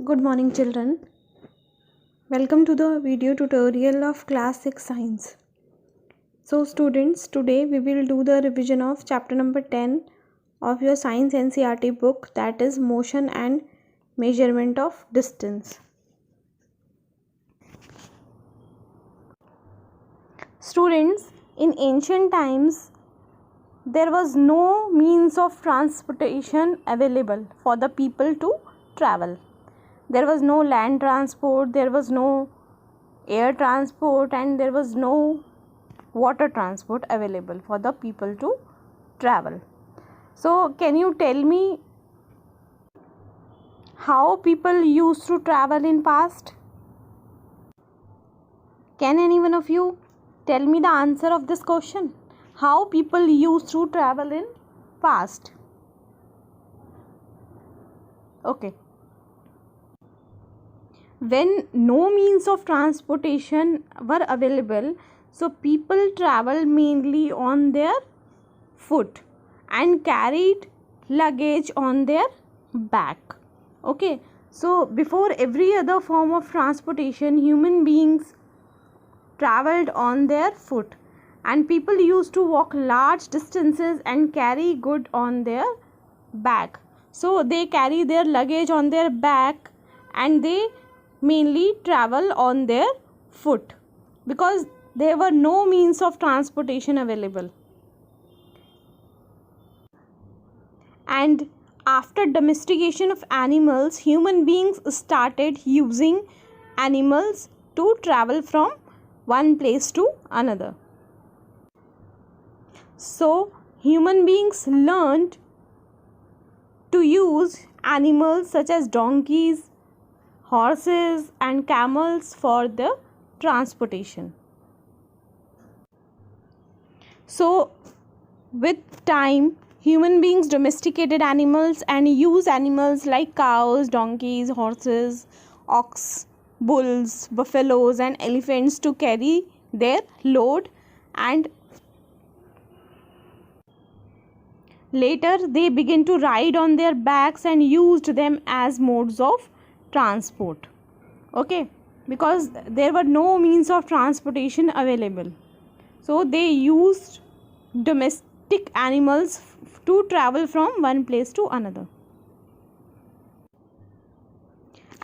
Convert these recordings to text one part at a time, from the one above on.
Good morning, children. Welcome to the video tutorial of class 6 science. So students, today we will do the revision of chapter number 10 of your science NCERT book, that is motion and measurement of distance. Students, in ancient times there was no means of transportation available for the people to travel. There was no land transport, there was no air transport, and there was no water transport available for the people to travel. So can you tell me how people used to travel in past? Can any one of you tell me the answer of this question? How people used to travel in past? Okay. When no means of transportation were available, so people traveled mainly on their foot and carried luggage on their back. Okay, so before every other form of transportation, human beings traveled on their foot, and people used to walk large distances and carry good on their back. So they carry their luggage on their back and they mainly travel on their foot because there were no means of transportation available. And after domestication of animals, human beings started using animals to travel from one place to another. So human beings learned to use animals such as donkeys, horses and camels for the transportation. So with time, human beings domesticated animals and use animals like cows, donkeys, horses, ox, bulls, buffaloes and elephants to carry their load, and later they began to ride on their backs and used them as modes of transport. Okay, because there were no means of transportation available, so they used domestic animals to travel from one place to another.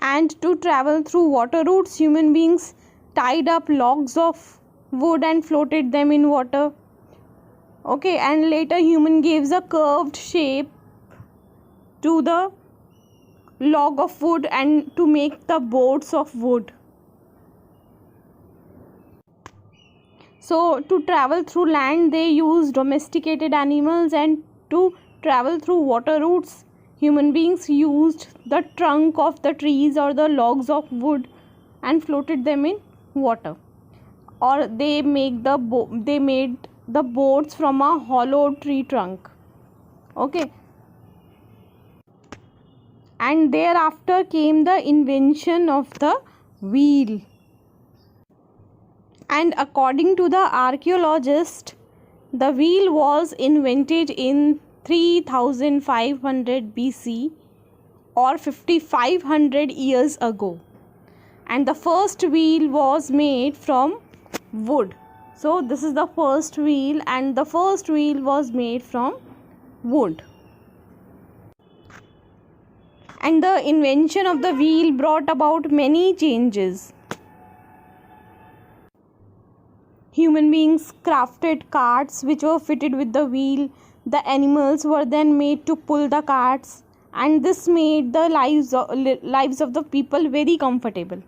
And to travel through water routes, human beings tied up logs of wood and floated them in water. Okay, and later human gives a curved shape to the log of wood and to make the boats of wood. So to travel through land they use domesticated animals, and to travel through water routes human beings used the trunk of the trees or the logs of wood and floated them in water, or they made the boats from a hollow tree trunk. Okay, and thereafter came the invention of the wheel. And according to the archaeologist, the wheel was invented in 3500 BC or 5500 years ago, and the first wheel was made from wood. So this is the first wheel, and the first wheel was made from wood. And the invention of the wheel brought about many changes. Human beings crafted carts which were fitted with the wheel. The animals were then made to pull the carts, and this made the lives of the people very comfortable.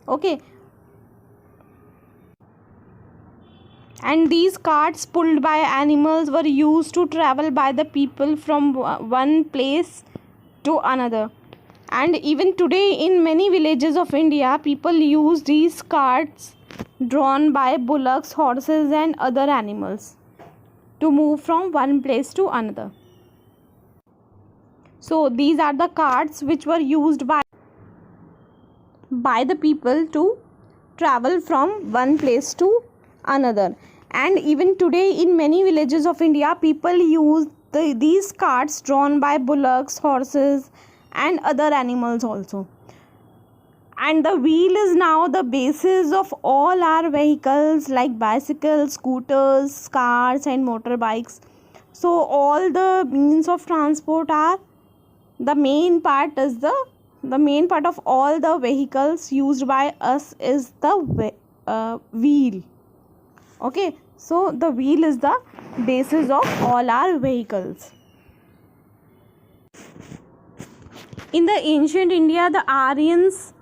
Okay, and these carts pulled by animals were used to travel by the people from one place to another. And even today in many villages of India, people use these carts drawn by bullocks, horses and other animals to move from one place to another. So these are the carts which were used by the people to travel from one place to another. And even today in many villages of India, people use these carts drawn by bullocks, horses and other animals also. And the wheel is now the basis of all our vehicles like bicycles, scooters, cars and motorbikes. So all the means of transport are the main part of all the vehicles used by us is the wheel. Okay, so the wheel is the basis of all our vehicles. In the ancient India, the Aryans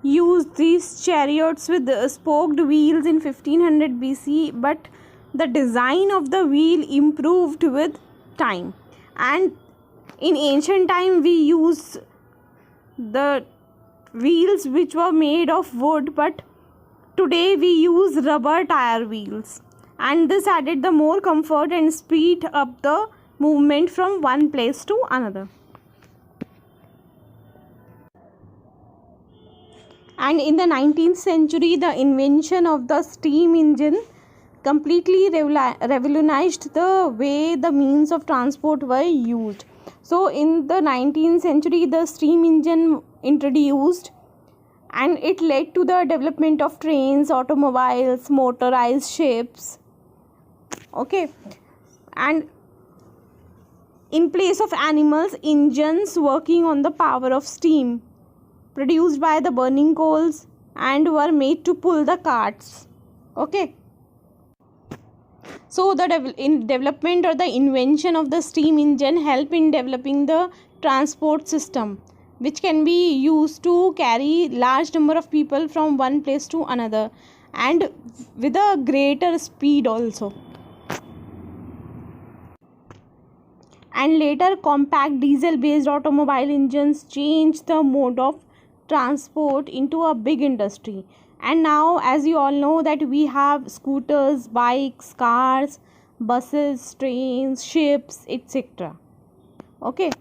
used these chariots with spoked wheels in 1500 BC, but the design of the wheel improved with time. And in ancient time, we used the wheels which were made of wood, but today we use rubber tire wheels, and this added the more comfort and speed up the movement from one place to another. And in the 19th century, the invention of the steam engine completely revolutionized the way the means of transport were used. So in the 19th century, the steam engine introduced, and it led to the development of trains, automobiles, motorized ships. Okay, and in place of animals, engines working on the power of steam produced by the burning coals and were made to pull the carts. Okay, so the development or the invention of the steam engine helped in developing the transport system, which can be used to carry large number of people from one place to another and with a greater speed also. And later, compact diesel based automobile engines changed the mode of transport into a big industry. And now, as you all know, that we have scooters, bikes, cars, buses, trains, ships, etc. Okay,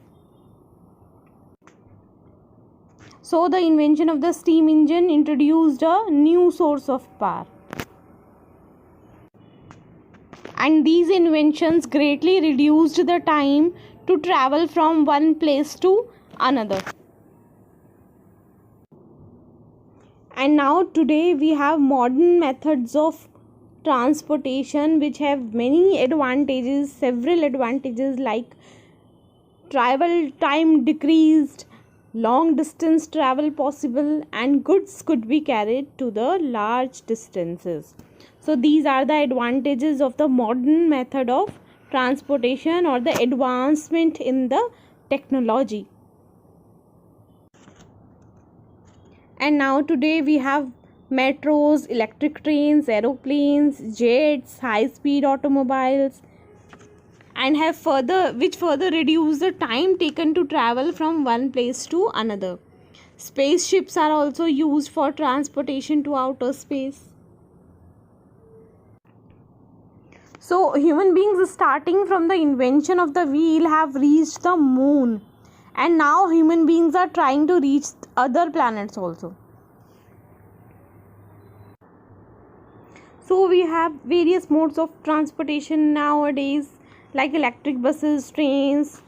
so the invention of the steam engine introduced a new source of power, and these inventions greatly reduced the time to travel from one place to another. And now today we have modern methods of transportation which have many advantages, several advantages, like travel time decreased, long distance travel possible, and goods could be carried to the large distances. So these are the advantages of the modern method of transportation or the advancement in the technology. And now today we have metros, electric trains, aeroplanes, jets, high speed automobiles, and which further reduce the time taken to travel from one place to another. Spaceships are also used for transportation to outer space. So human beings, starting from the invention of the wheel, have reached the moon, and now human beings are trying to reach other planets also. So we have various modes of transportation nowadays, like electric buses, trains,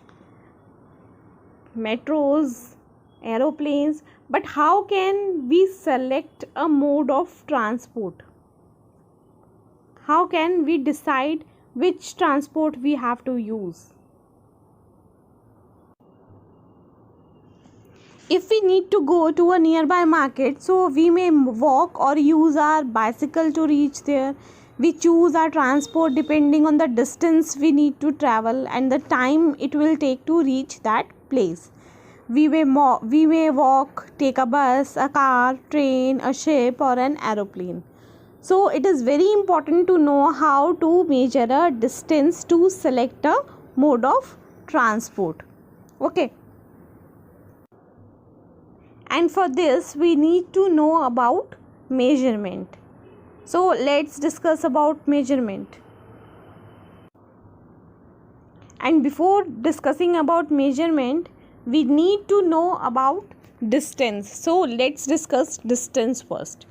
metros, aeroplanes. But how can we select a mode of transport? How can we decide which transport we have to use? If we need to go to a nearby market, so we may walk or use our bicycle to reach there. We choose our transport depending on the distance we need to travel and the time it will take to reach that place. We may walk, take a bus, a car, train, a ship or an aeroplane. So it is very important to know how to measure a distance to select a mode of transport. Okay. And for this we need to know about measurement. So let's discuss about measurement. And before discussing about measurement, we need to know about distance. So let's discuss distance first.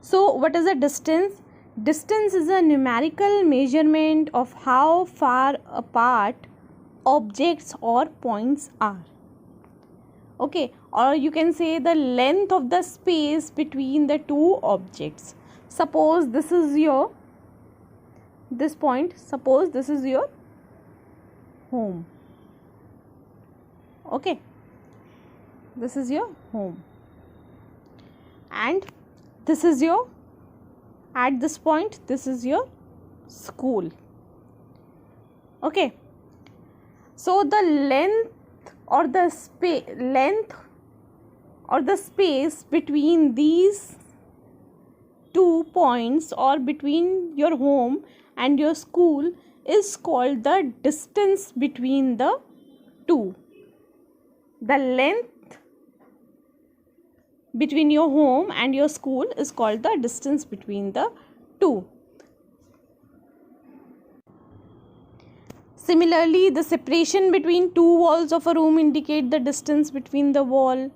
So what is a distance? Distance is a numerical measurement of how far apart objects or points are. Okay, or you can say the length of the space between the two objects. Suppose this is your, this point, suppose this is your home. Okay, this is your home, and this is your, at this point this is your school. Okay, so the length or the space between these 2 points, or between your home and your school, is called the distance between the two. The length between your home and your school is called the distance between the two. Similarly, the separation between two walls of a room indicate the distance between the wall.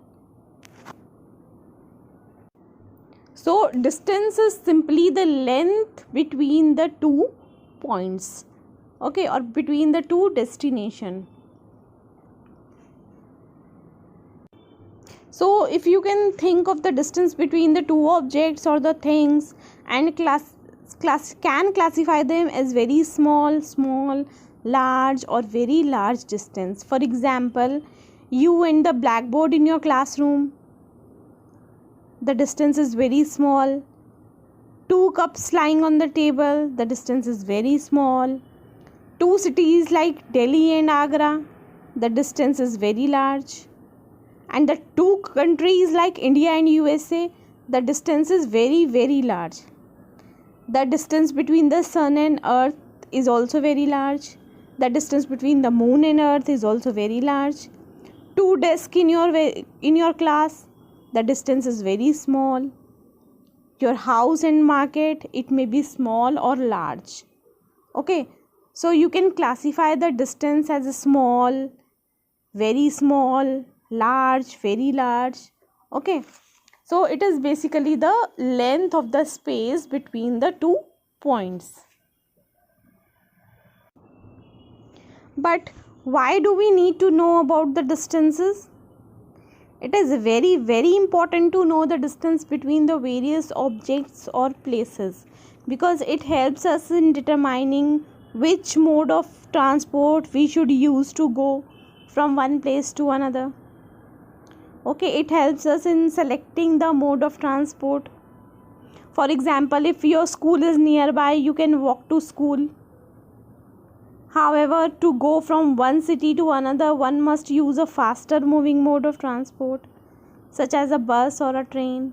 So, distance is simply the length between the 2 points, okay, or between the two destinations. So, if you can think of the distance between the two objects or the things, and can classify them as very small, large, or very large distance. For example, you and the blackboard in your classroom, the distance is very small. 2 cups lying on the table, the distance is very small. 2 cities like Delhi and Agra, the distance is very large. And the 2 countries like India and USA, the distance is very, very large. The distance between the sun and earth is also very large. The distance between the moon and earth is also very large. 2 desks in your class, the distance is very small. Your house and market, it may be small or large. Okay, so you can classify the distance as a small, very small, large, very large. Okay, so it is basically the length of the space between the 2 points. But why do we need to know about the distances? It is very, very important to know the distance between the various objects or places, because it helps us in determining which mode of transport we should use to go from one place to another. Okay, it helps us in selecting the mode of transport. For example, if your school is nearby, you can walk to school. However, to go from one city to another, one must use a faster moving mode of transport, such as a bus or a train.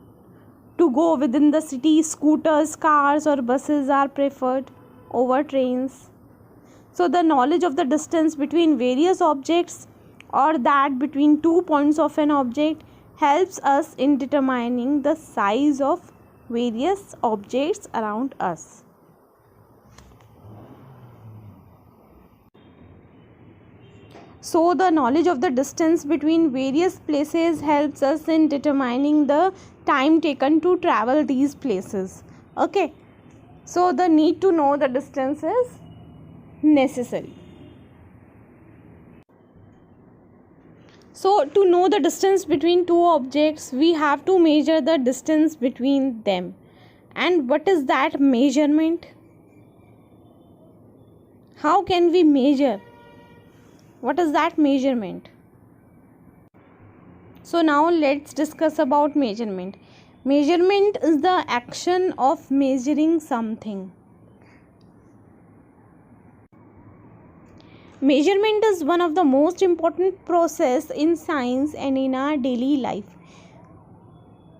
To go within the city, scooters, cars, or buses are preferred over trains. So, the knowledge of the distance between various objects, or that between 2 points of an object, helps us in determining the size of various objects around us. So, the knowledge of the distance between various places helps us in determining the time taken to travel these places. Okay, so the need to know the distance is necessary. So, to know the distance between 2 objects, we have to measure the distance between them. And what is that measurement? How can we measure? What is that measurement? So now let's discuss about measurement. Measurement is the action of measuring something. Measurement is one of the most important process in science and in our daily life.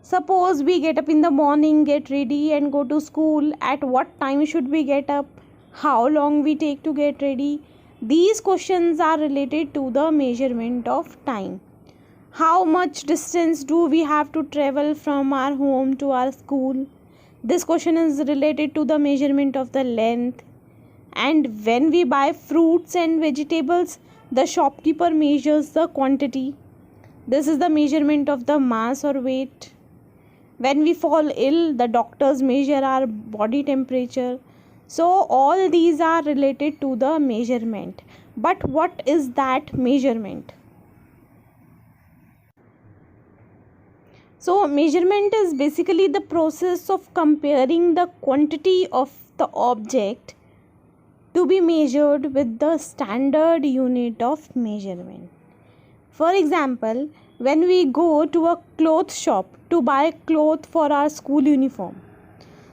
Suppose we get up in the morning, get ready and go to school. At what time should we get up? How long we take to get ready? These questions are related to the measurement of time. How much distance do we have to travel from our home to our school? This question is related to the measurement of the length. And when we buy fruits and vegetables, the shopkeeper measures the quantity. This is the measurement of the mass or weight. When we fall ill, the doctors measure our body temperature. So all these are related to the measurement. But what is that measurement? So measurement is basically the process of comparing the quantity of the object to be measured with the standard unit of measurement. For example, when we go to a cloth shop to buy cloth for our school uniform,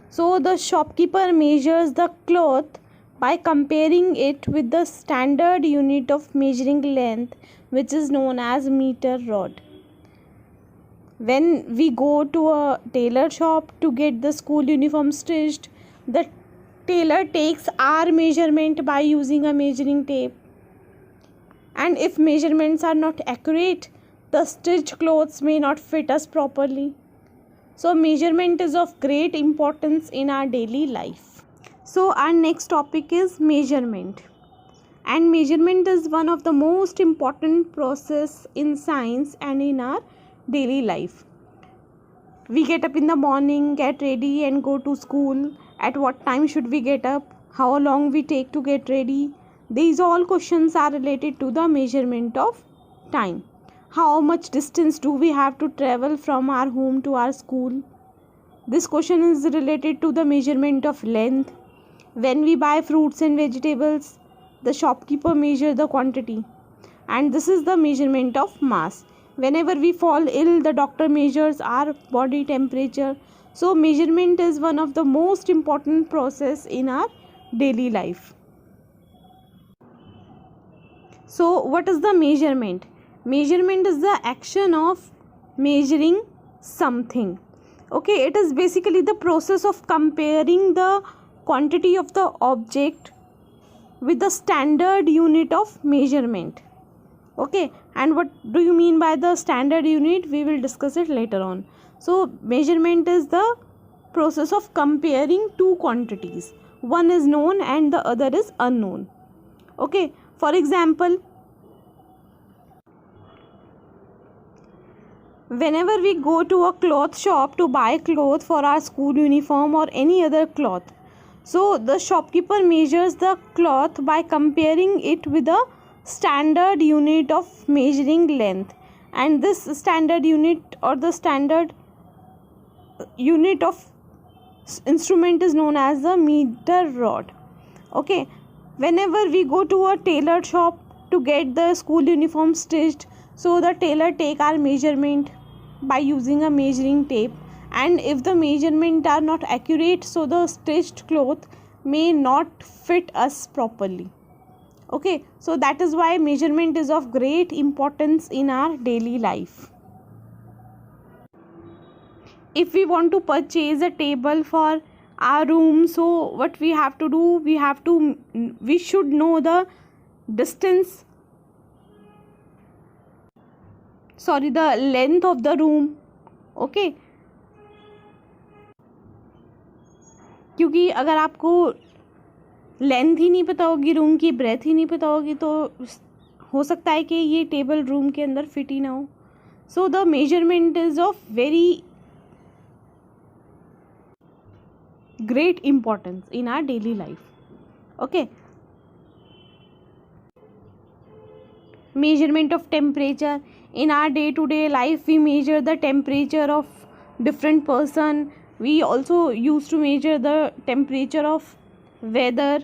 so the shopkeeper measures the cloth by comparing it with the standard unit of measuring length, which is known as meter rod. When we go to a tailor shop to get the school uniform stitched, the tailor takes our measurement by using a measuring tape. And if measurements are not accurate, the stitched clothes may not fit us properly. So measurement is of great importance in our daily life. So our next topic is measurement. And measurement is one of the most important process in science and in our daily life. We get up in the morning, get ready and go to school. At what time should we get up? How long we take to get ready? These all questions are related to the measurement of time. How much distance do we have to travel from our home to our school? This question is related to the measurement of length. When we buy fruits and vegetables, the shopkeeper measures the quantity. And this is the measurement of mass. Whenever we fall ill, the doctor measures our body temperature. So measurement is one of the most important process in our daily life. So what is the measurement? Measurement is the action of measuring something. Okay, it is basically the process of comparing the quantity of the object with the standard unit of measurement. Okay, and what do you mean by the standard unit? We will discuss it later on. So measurement is the process of comparing two quantities. One is known and the other is unknown. Okay, for example, whenever we go to a cloth shop to buy cloth for our school uniform or any other cloth, so the shopkeeper measures the cloth by comparing it with a standard unit of measuring length, and this standard unit or the standard unit of instrument is known as the meter rod. Okay, whenever we go to a tailor shop to get the school uniform stitched, so the tailor take our measurement by using a measuring tape, and if the measurement are not accurate, so the stitched cloth may not fit us properly. Okay, so that is why measurement is of great importance in our daily life. If we want to purchase a table for our room, so what we have to do, we should know the distance, the length of the room. Okay, क्योंकि अगर आपको length ही नहीं पता होगी, room की breath ही नहीं पता होगी, तो हो सकता है कि ये टेबल रूम के अंदर फिट ही ना हो. सो the measurement is of very great importance in our daily life. Okay, measurement of temperature. In our day to day life, we measure the temperature of different person. We also used to measure the temperature of weather.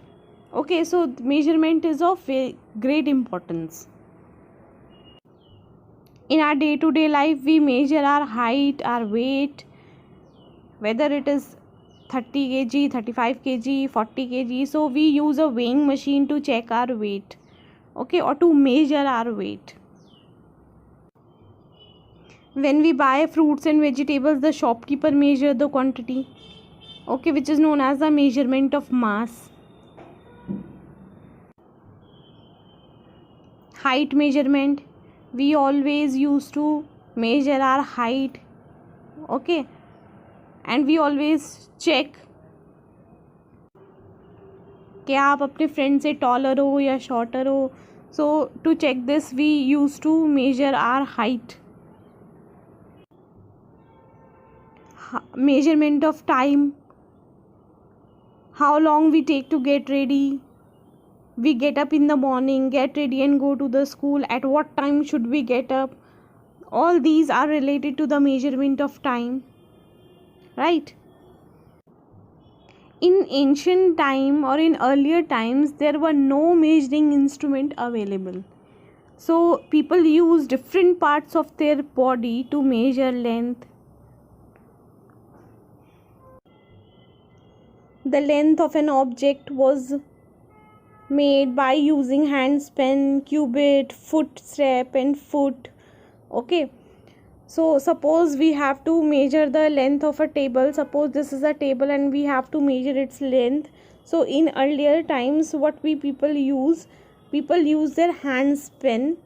Okay, so measurement is of great importance. In our day to day life, we measure our height, our weight, whether it is 30 kg, 35 kg, 40 kg. So we use a weighing machine to check our weight. Okay, or to measure our weight. When we buy fruits and vegetables, the shopkeeper measure the quantity. Okay, which is known as the measurement of mass. Height measurement. We always used to measure our height. Okay, and we always check कि आप अपने friend से taller हो या shorter हो. So to check this we use to measure our height. Measurement of time, how long we take to get ready. we get up in the morning, get ready and go to the school, at what time should we get up, all these are related to the measurement of time, right? In ancient time or in earlier times, there were no measuring instrument available, so people use different parts of their body to measure length. The length of an object was made by using handspan, cubit, footstep and foot. Okay, so suppose we have to measure the length of a table. Suppose this is a table and we have to measure its length. So in earlier times, what people use their handspan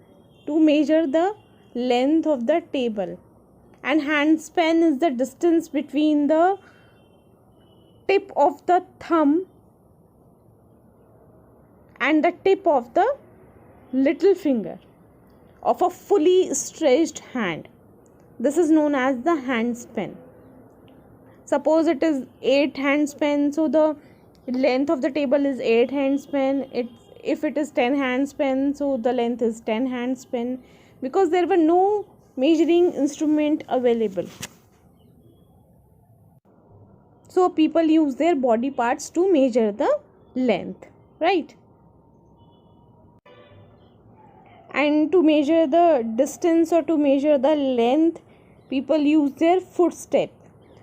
to measure the length of the table, and handspan is the distance between the tip of the thumb and the tip of the little finger of a fully stretched hand. This is known as the handspan. Suppose it is 8 handspan, so the length of the table is 8 handspan. If it is 10 handspan, so the length is 10 handspan, because there were no measuring instrument available. So people use their body parts to measure the length, right? And to measure the distance or to measure the length, people use their footstep.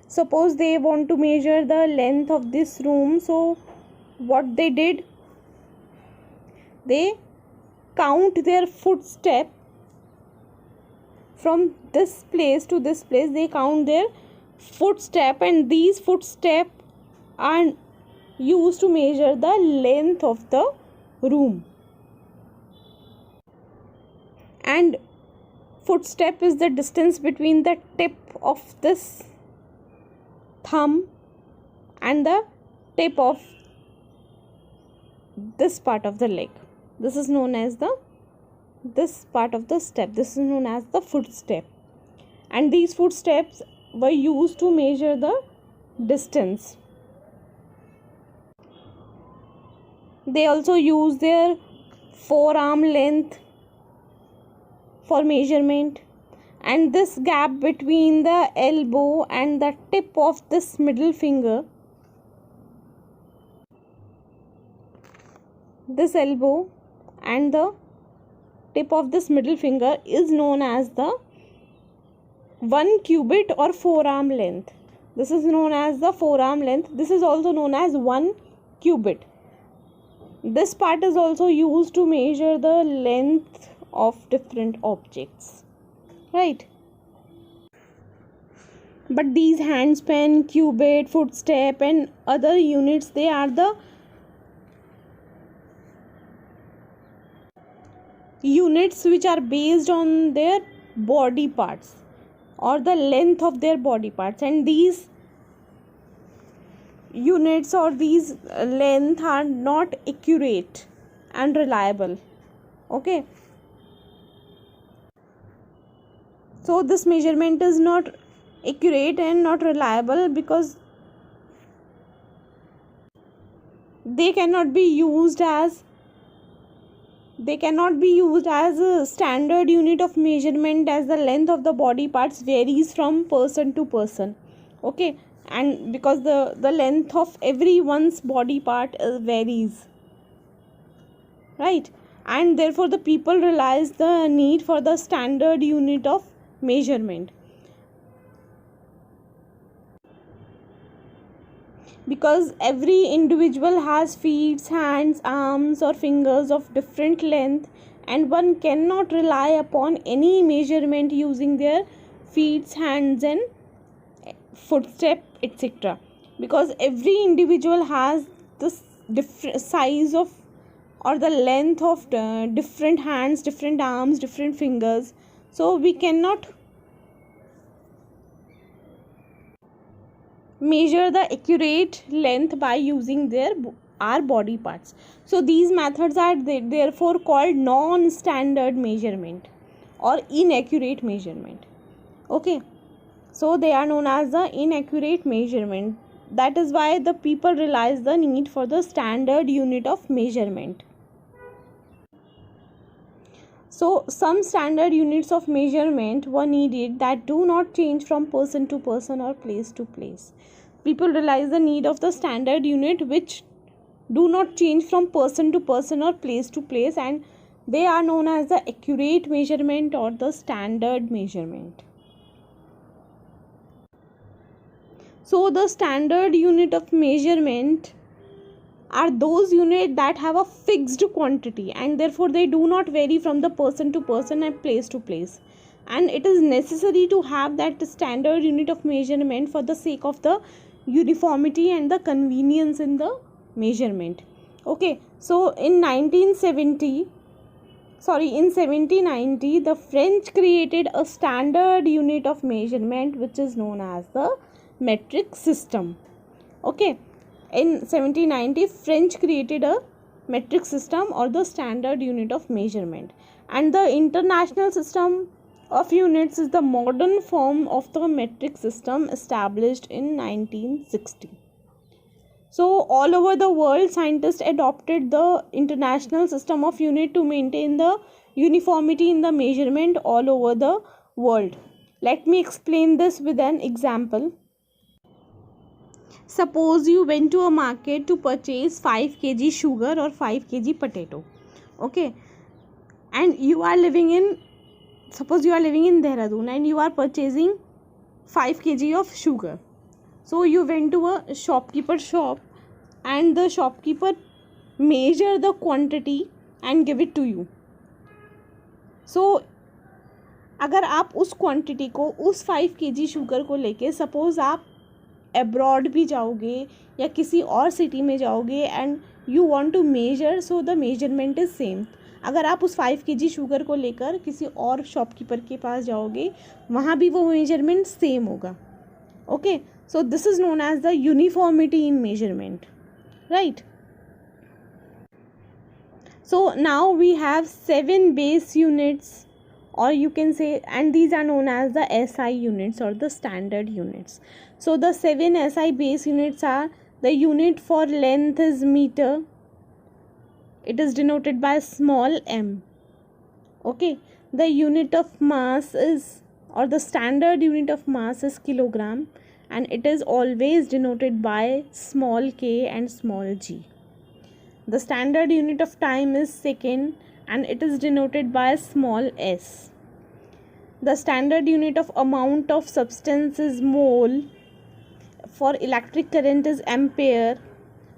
Suppose they want to measure the length of this room, so what they did, they count their footstep from this place to this place. They count their footstep, and these footsteps are used to measure the length of the room. And footstep is the distance between the tip of this thumb and the tip of this part of the leg. This is known as this part of the step. This is known as the footstep. And these footsteps were used to measure the distance. They also use their forearm length for measurement, and this gap between the elbow and the tip of this middle finger, this elbow and the tip of this middle finger is known as the 1 cubit or forearm length. This is known as the forearm length. This is also known as 1 cubit. This part is also used to measure the length of different objects, right? But these handspan, cubit, footstep and other units, they are the units which are based on their body parts or the length of their body parts, and these units or these length are not accurate and reliable. Okay, so this measurement is not accurate and not reliable because they cannot be used as a standard unit of measurement, as the length of the body parts varies from person to person. Okay, and because the length of everyone's body part varies, right? And therefore the people realize the need for the standard unit of measurement, because every individual has feet, hands, arms or fingers of different length, and one cannot rely upon any measurement using their feet, hands and footstep, etc., because every individual has this different size of or the length of different hands, different arms, different fingers. So we cannot measure the accurate length by using our body parts. So these methods are therefore called non-standard measurement or inaccurate measurement. Okay, so they are known as the inaccurate measurement. That is why the people realize the need for the standard unit of measurement. So some standard units of measurement were needed that do not change from person to person or place to place. People realize the need of the standard unit which do not change from person to person or place to place, and they are known as the accurate measurement or the standard measurement. So the standard unit of measurement are those units that have a fixed quantity and therefore they do not vary from the person to person and place to place, and it is necessary to have that standard unit of measurement for the sake of the uniformity and the convenience in the measurement. Okay, so in 1790 the French created a standard unit of measurement which is known as the metric system. Okay, in 1790 French created a metric system or the standard unit of measurement, and the international system of units is the modern form of the metric system established in 1960. So all over the world scientists adopted the international system of unit to maintain the uniformity in the measurement all over the world. Let me explain this with an example. Suppose you went to a market to purchase 5 kg sugar or 5 kg potato. Okay, and suppose you are living in Dehradun and you are purchasing 5 kg of sugar. So you went to a shopkeeper shop and the shopkeeper measure the quantity and give it to you. So अगर आप उस quantity को, उस 5 kg sugar को लेके suppose आप abroad भी जाओगे या किसी और सिटी में जाओगे and you want to measure, so the measurement is same. अगर आप उस 5 kg शुगर को लेकर किसी और शॉपकीपर के पास जाओगे वहाँ भी वो मेजरमेंट सेम होगा. Okay, so this is known as the uniformity in measurement, right. So now we have 7 base units, or you can say, and these are known as the SI units or the standard units. So the 7 SI base units are: the unit for length is meter, it is denoted by small m. Okay, the unit of mass is, or the standard unit of mass is kilogram, and it is always denoted by small k and small g. The standard unit of time is second and it is denoted by small s. The standard unit of amount of substance is mole. For electric current is ampere.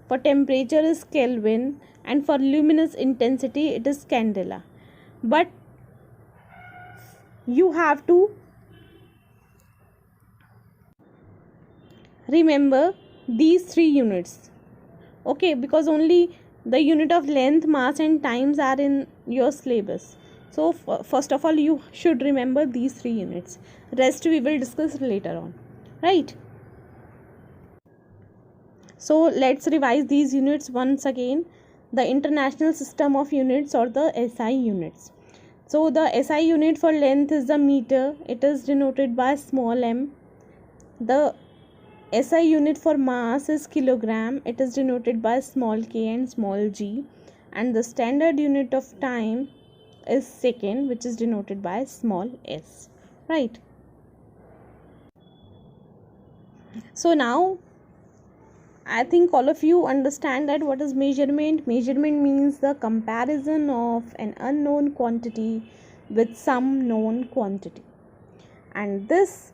For temperature is Kelvin, and for luminous intensity it is candela. But you have to remember these 3 units. Okay, because only the unit of length, mass and times are in your syllabus. So first of all you should remember these 3 units. Rest we will discuss later on, right? So let's revise these units once again. The international system of units or the SI units. So the SI unit for length is the meter, it is denoted by small m. The SI unit for mass is kilogram, it is denoted by small k and small g. And the standard unit of time is second, which is denoted by small s, right? So now I think all of you understand that what is measurement. Measurement means the comparison of an unknown quantity with some known quantity, and this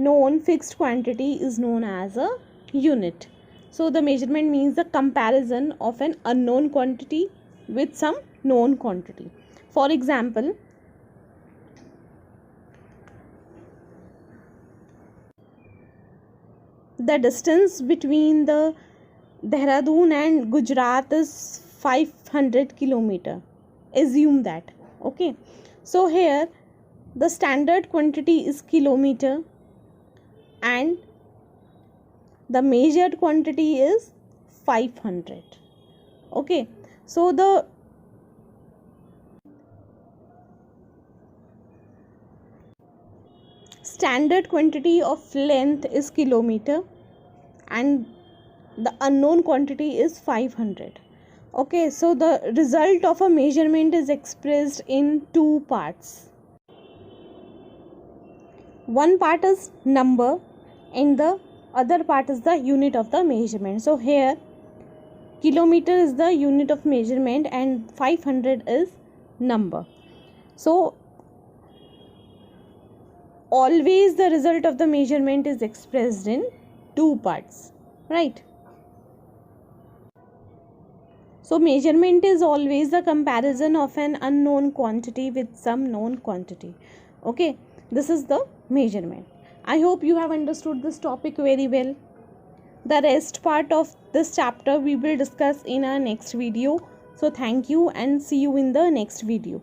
known fixed quantity is known as a unit. So the measurement means the comparison of an unknown quantity with some known quantity. For example, the distance between the Dehradun and Gujarat is 500 kilometer. Assume that. Okay, so here the standard quantity is kilometer and the measured quantity is 500. Okay, so the standard quantity of length is kilometer and the unknown quantity is 500. Okay, so the result of a measurement is expressed in two parts. One part is number and the other part is the unit of the measurement. So here kilometer is the unit of measurement and 500 is number. So always the result of the measurement is expressed in two parts, right? So measurement is always the comparison of an unknown quantity with some known quantity. Okay, this is the measurement. I hope you have understood this topic very well. The rest part of this chapter we will discuss in our next video. So thank you and see you in the next video.